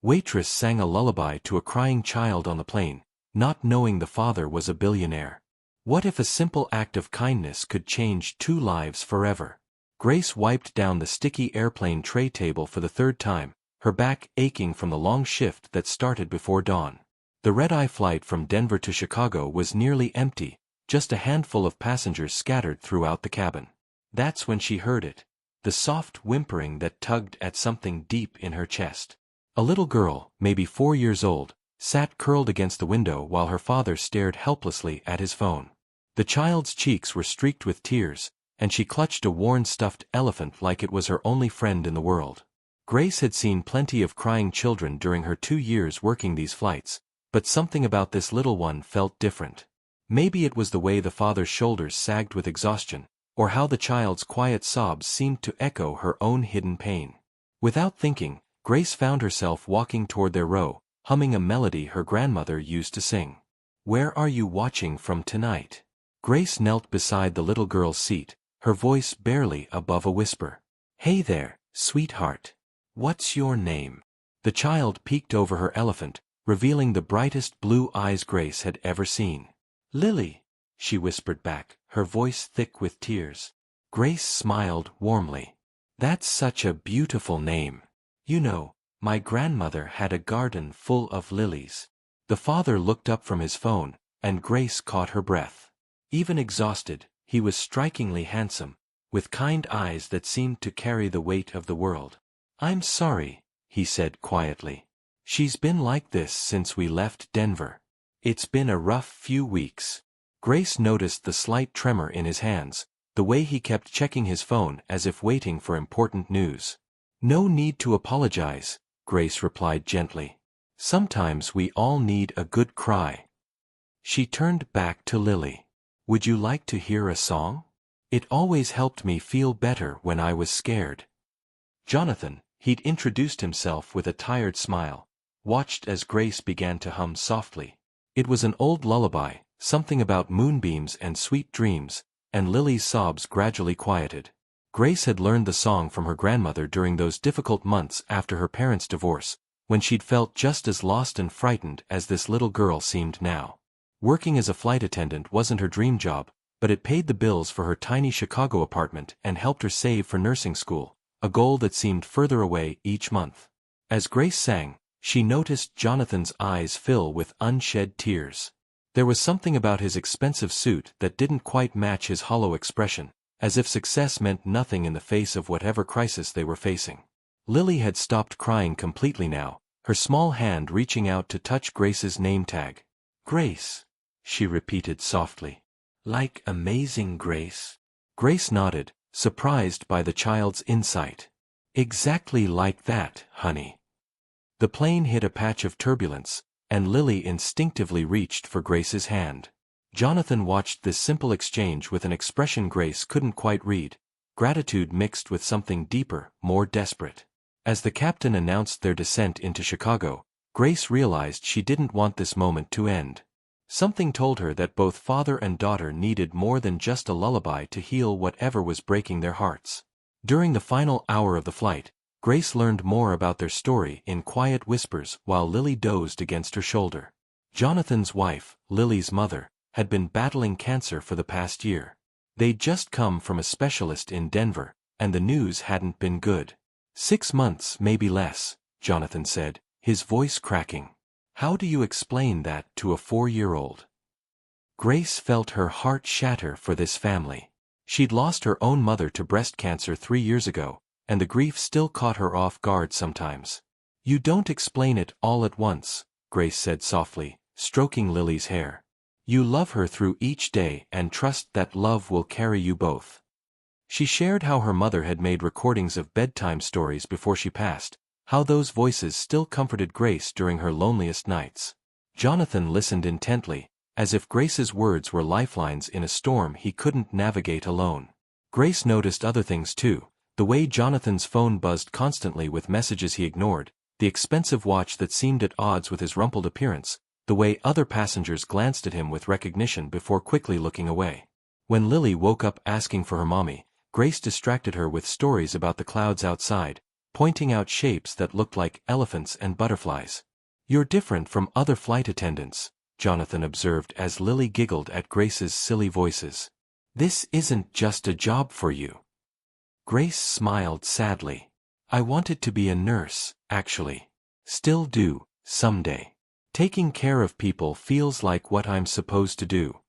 Waitress sang a lullaby to a crying child on the plane, not knowing the father was a billionaire. What if a simple act of kindness could change 2 lives forever? Grace wiped down the sticky airplane tray table for the 3rd time, her back aching from the long shift that started before dawn. The red-eye flight from Denver to Chicago was nearly empty, just a handful of passengers scattered throughout the cabin. That's when she heard it. The soft whimpering that tugged at something deep in her chest. A little girl, maybe 4 years old, sat curled against the window while her father stared helplessly at his phone. The child's cheeks were streaked with tears, and she clutched a worn stuffed elephant like it was her only friend in the world. Grace had seen plenty of crying children during her 2 years working these flights, but something about this little one felt different. Maybe it was the way the father's shoulders sagged with exhaustion, or how the child's quiet sobs seemed to echo her own hidden pain. Without thinking, Grace found herself walking toward their row, humming a melody her grandmother used to sing. "Where are you watching from tonight?" Grace knelt beside the little girl's seat, her voice barely above a whisper. "Hey there, sweetheart. What's your name?" The child peeked over her elephant, revealing the brightest blue eyes Grace had ever seen. "Lily," she whispered back, her voice thick with tears. Grace smiled warmly. "That's such a beautiful name. You know, my grandmother had a garden full of lilies." The father looked up from his phone, and Grace caught her breath. Even exhausted, he was strikingly handsome, with kind eyes that seemed to carry the weight of the world. "I'm sorry," he said quietly. "She's been like this since we left Denver. It's been a rough few weeks." Grace noticed the slight tremor in his hands, the way he kept checking his phone as if waiting for important news. "No need to apologize," Grace replied gently. "Sometimes we all need a good cry." She turned back to Lily. "Would you like to hear a song? It always helped me feel better when I was scared." Jonathan, he'd introduced himself with a tired smile, watched as Grace began to hum softly. It was an old lullaby, something about moonbeams and sweet dreams, and Lily's sobs gradually quieted. Grace had learned the song from her grandmother during those difficult months after her parents' divorce, when she'd felt just as lost and frightened as this little girl seemed now. Working as a flight attendant wasn't her dream job, but it paid the bills for her tiny Chicago apartment and helped her save for nursing school, a goal that seemed further away each month. As Grace sang, she noticed Jonathan's eyes fill with unshed tears. There was something about his expensive suit that didn't quite match his hollow expression, as if success meant nothing in the face of whatever crisis they were facing. Lily had stopped crying completely now, her small hand reaching out to touch Grace's name tag. "Grace," she repeated softly. "Like Amazing Grace?" Grace nodded, surprised by the child's insight. "Exactly like that, honey." The plane hit a patch of turbulence, and Lily instinctively reached for Grace's hand. Jonathan watched this simple exchange with an expression Grace couldn't quite read, gratitude mixed with something deeper, more desperate. As the captain announced their descent into Chicago, Grace realized she didn't want this moment to end. Something told her that both father and daughter needed more than just a lullaby to heal whatever was breaking their hearts. During the final hour of the flight, Grace learned more about their story in quiet whispers while Lily dozed against her shoulder. Jonathan's wife, Lily's mother, had been battling cancer for the past year. They'd just come from a specialist in Denver, and the news hadn't been good. 6 months, maybe less, Jonathan said, his voice cracking. How do you explain that to a 4-year-old? Grace felt her heart shatter for this family. She'd lost her own mother to breast cancer 3 years ago, and the grief still caught her off guard sometimes. "You don't explain it all at once," Grace said softly, stroking Lily's hair. "You love her through each day and trust that love will carry you both." She shared how her mother had made recordings of bedtime stories before she passed, how those voices still comforted Grace during her loneliest nights. Jonathan listened intently, as if Grace's words were lifelines in a storm he couldn't navigate alone. Grace noticed other things too, the way Jonathan's phone buzzed constantly with messages he ignored, the expensive watch that seemed at odds with his rumpled appearance, the way other passengers glanced at him with recognition before quickly looking away. When Lily woke up asking for her mommy, Grace distracted her with stories about the clouds outside, pointing out shapes that looked like elephants and butterflies. "You're different from other flight attendants," Jonathan observed as Lily giggled at Grace's silly voices. "This isn't just a job for you." Grace smiled sadly. "I wanted to be a nurse, actually. Still do, someday. Taking care of people feels like what I'm supposed to do."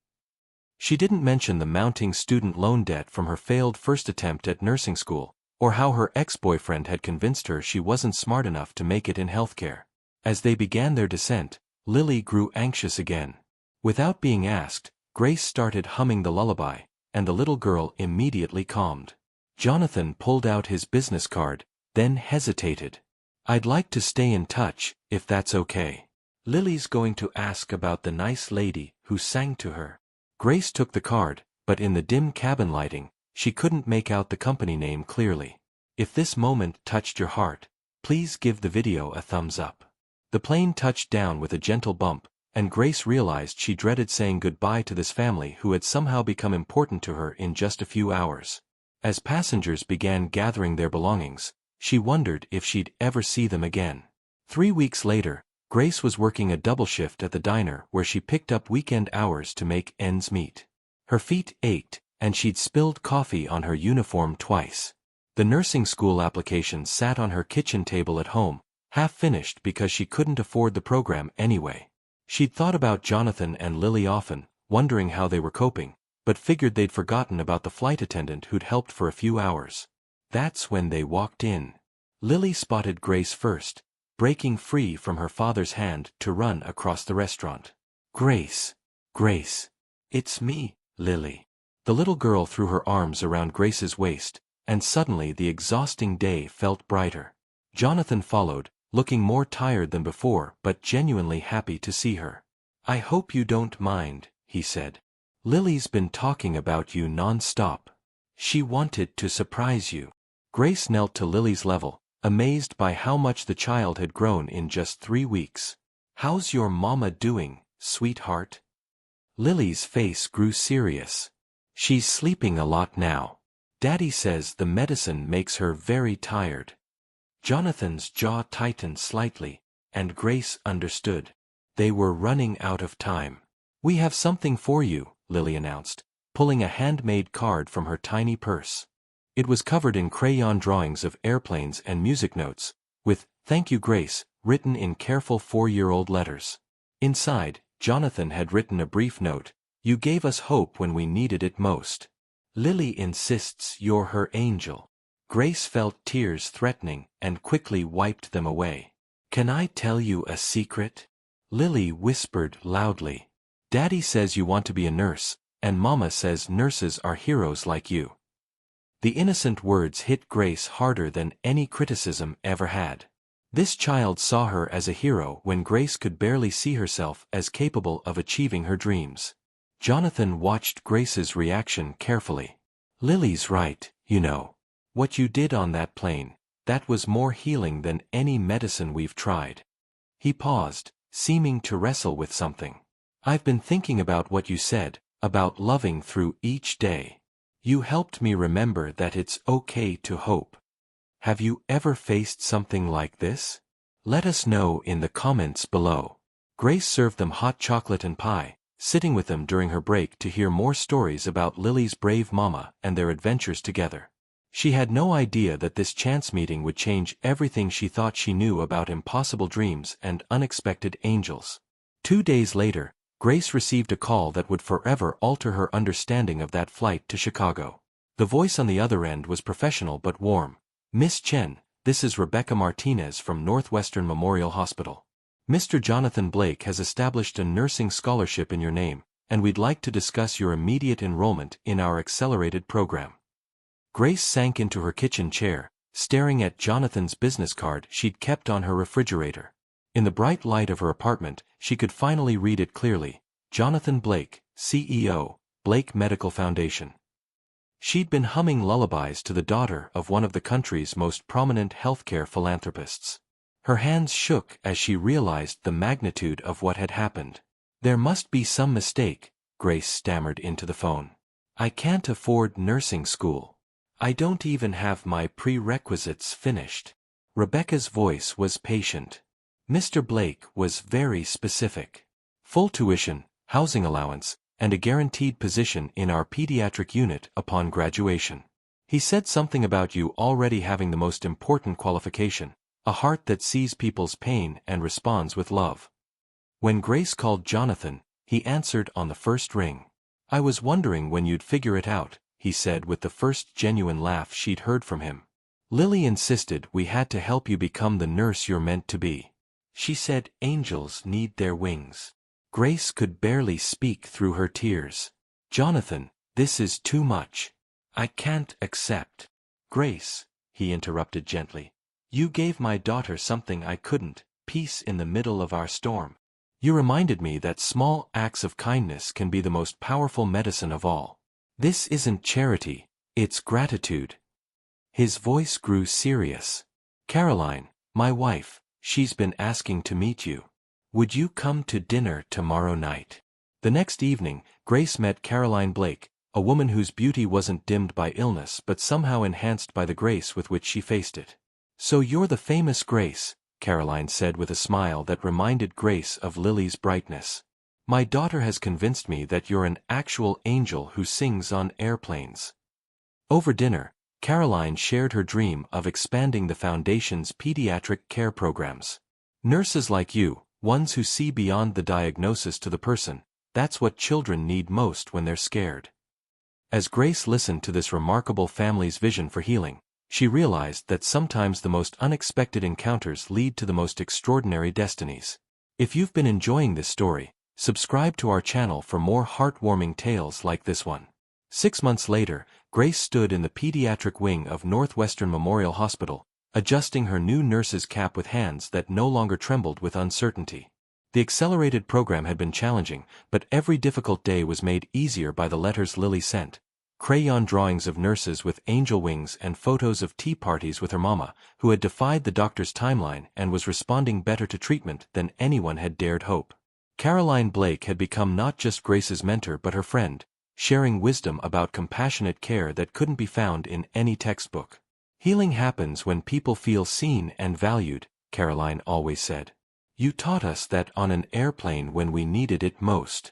She didn't mention the mounting student loan debt from her failed first attempt at nursing school, or how her ex-boyfriend had convinced her she wasn't smart enough to make it in healthcare. As they began their descent, Lily grew anxious again. Without being asked, Grace started humming the lullaby, and the little girl immediately calmed. Jonathan pulled out his business card, then hesitated. "I'd like to stay in touch, if that's okay. Lily's going to ask about the nice lady who sang to her." Grace took the card, but in the dim cabin lighting, she couldn't make out the company name clearly. "If this moment touched your heart, please give the video a thumbs up." The plane touched down with a gentle bump, and Grace realized she dreaded saying goodbye to this family who had somehow become important to her in just a few hours. As passengers began gathering their belongings, she wondered if she'd ever see them again. 3 weeks later, Grace was working a double shift at the diner where she picked up weekend hours to make ends meet. Her feet ached, and she'd spilled coffee on her uniform twice. The nursing school application sat on her kitchen table at home, half finished because she couldn't afford the program anyway. She'd thought about Jonathan and Lily often, wondering how they were coping, but figured they'd forgotten about the flight attendant who'd helped for a few hours. That's when they walked in. Lily spotted Grace first, breaking free from her father's hand to run across the restaurant. "Grace! Grace! It's me, Lily." The little girl threw her arms around Grace's waist, and suddenly the exhausting day felt brighter. Jonathan followed, looking more tired than before but genuinely happy to see her. "I hope you don't mind," he said. "Lily's been talking about you non-stop. She wanted to surprise you." Grace knelt to Lily's level, amazed by how much the child had grown in just 3 weeks. "How's your mama doing, sweetheart?" Lily's face grew serious. "She's sleeping a lot now. Daddy says the medicine makes her very tired." Jonathan's jaw tightened slightly, and Grace understood. They were running out of time. "We have something for you," Lily announced, pulling a handmade card from her tiny purse. It was covered in crayon drawings of airplanes and music notes, with "Thank you, Grace," written in careful 4-year-old letters. Inside, Jonathan had written a brief note: "You gave us hope when we needed it most. Lily insists you're her angel." Grace felt tears threatening and quickly wiped them away. "Can I tell you a secret?" Lily whispered loudly. "Daddy says you want to be a nurse, and Mama says nurses are heroes like you." The innocent words hit Grace harder than any criticism ever had. This child saw her as a hero when Grace could barely see herself as capable of achieving her dreams. Jonathan watched Grace's reaction carefully. "Lily's right, you know. What you did on that plane, that was more healing than any medicine we've tried." He paused, seeming to wrestle with something. "I've been thinking about what you said, about loving through each day. You helped me remember that it's okay to hope. Have you ever faced something like this? Let us know in the comments below." Grace served them hot chocolate and pie, sitting with them during her break to hear more stories about Lily's brave mama and their adventures together. She had no idea that this chance meeting would change everything she thought she knew about impossible dreams and unexpected angels. 2 days later, Grace received a call that would forever alter her understanding of that flight to Chicago. The voice on the other end was professional but warm. "Miss Chen, this is Rebecca Martinez from Northwestern Memorial Hospital. Mr. Jonathan Blake has established a nursing scholarship in your name, and we'd like to discuss your immediate enrollment in our accelerated program." Grace sank into her kitchen chair, staring at Jonathan's business card she'd kept on her refrigerator. In the bright light of her apartment, she could finally read it clearly: Jonathan Blake, CEO, Blake Medical Foundation. She'd been humming lullabies to the daughter of one of the country's most prominent healthcare philanthropists. Her hands shook as she realized the magnitude of what had happened. "There must be some mistake," Grace stammered into the phone. "I can't afford nursing school. I don't even have my prerequisites finished." Rebecca's voice was patient. Mr. Blake was very specific. Full tuition, housing allowance, and a guaranteed position in our pediatric unit upon graduation. He said something about you already having the most important qualification, a heart that sees people's pain and responds with love. When Grace called Jonathan, he answered on the first ring. I was wondering when you'd figure it out, he said with the first genuine laugh she'd heard from him. Lily insisted we had to help you become the nurse you're meant to be. She said angels need their wings. Grace could barely speak through her tears. Jonathan, this is too much. I can't accept. Grace, he interrupted gently. You gave my daughter something I couldn't, peace in the middle of our storm. You reminded me that small acts of kindness can be the most powerful medicine of all. This isn't charity, it's gratitude. His voice grew serious. Caroline, my wife, she's been asking to meet you. Would you come to dinner tomorrow night? The next evening, Grace met Caroline Blake, a woman whose beauty wasn't dimmed by illness but somehow enhanced by the grace with which she faced it. So you're the famous Grace, Caroline said with a smile that reminded Grace of Lily's brightness. My daughter has convinced me that you're an actual angel who sings on airplanes. Over dinner, Caroline shared her dream of expanding the Foundation's pediatric care programs. Nurses like you, ones who see beyond the diagnosis to the person, that's what children need most when they're scared. As Grace listened to this remarkable family's vision for healing, she realized that sometimes the most unexpected encounters lead to the most extraordinary destinies. If you've been enjoying this story, subscribe to our channel for more heartwarming tales like this one. 6 months later, Grace stood in the pediatric wing of Northwestern Memorial Hospital, adjusting her new nurse's cap with hands that no longer trembled with uncertainty. The accelerated program had been challenging, but every difficult day was made easier by the letters Lily sent. Crayon drawings of nurses with angel wings and photos of tea parties with her mama, who had defied the doctor's timeline and was responding better to treatment than anyone had dared hope. Caroline Blake had become not just Grace's mentor but her friend, sharing wisdom about compassionate care that couldn't be found in any textbook. Healing happens when people feel seen and valued, Caroline always said. You taught us that on an airplane when we needed it most.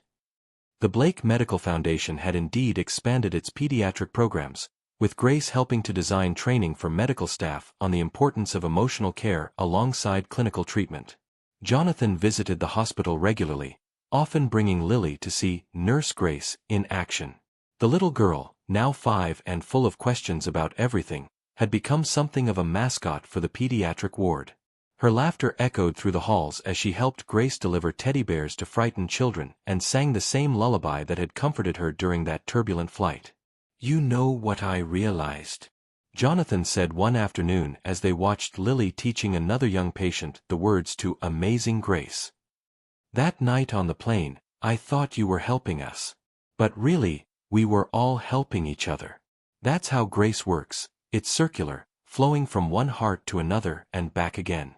The Blake Medical Foundation had indeed expanded its pediatric programs, with Grace helping to design training for medical staff on the importance of emotional care alongside clinical treatment. Jonathan visited the hospital regularly, often bringing Lily to see Nurse Grace in action. The little girl, now 5 and full of questions about everything, had become something of a mascot for the pediatric ward. Her laughter echoed through the halls as she helped Grace deliver teddy bears to frightened children and sang the same lullaby that had comforted her during that turbulent flight. You know what I realized? Jonathan said one afternoon as they watched Lily teaching another young patient the words to Amazing Grace. That night on the plane, I thought you were helping us. But really, we were all helping each other. That's how grace works, it's circular, flowing from one heart to another and back again.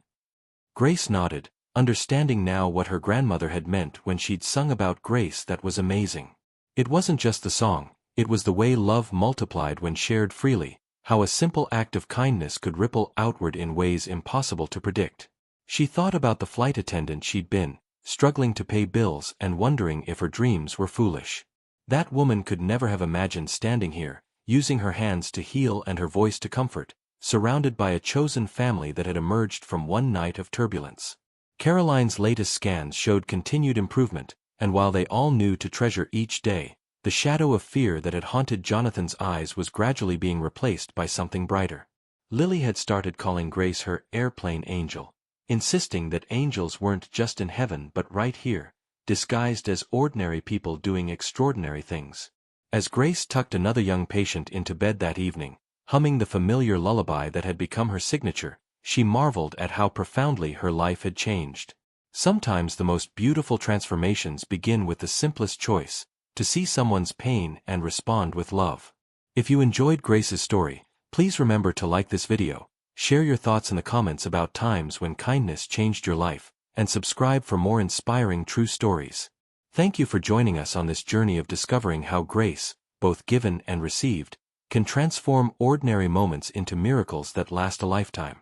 Grace nodded, understanding now what her grandmother had meant when she'd sung about grace that was amazing. It wasn't just the song, it was the way love multiplied when shared freely, how a simple act of kindness could ripple outward in ways impossible to predict. She thought about the flight attendant she'd been, struggling to pay bills and wondering if her dreams were foolish. That woman could never have imagined standing here, using her hands to heal and her voice to comfort, surrounded by a chosen family that had emerged from one night of turbulence. Caroline's latest scans showed continued improvement, and while they all knew to treasure each day, the shadow of fear that had haunted Jonathan's eyes was gradually being replaced by something brighter. Lily had started calling Grace her airplane angel, insisting that angels weren't just in heaven but right here, disguised as ordinary people doing extraordinary things. As Grace tucked another young patient into bed that evening, humming the familiar lullaby that had become her signature, she marveled at how profoundly her life had changed. Sometimes the most beautiful transformations begin with the simplest choice, to see someone's pain and respond with love. If you enjoyed Grace's story, please remember to like this video, share your thoughts in the comments about times when kindness changed your life, and subscribe for more inspiring true stories. Thank you for joining us on this journey of discovering how grace, both given and received, can transform ordinary moments into miracles that last a lifetime.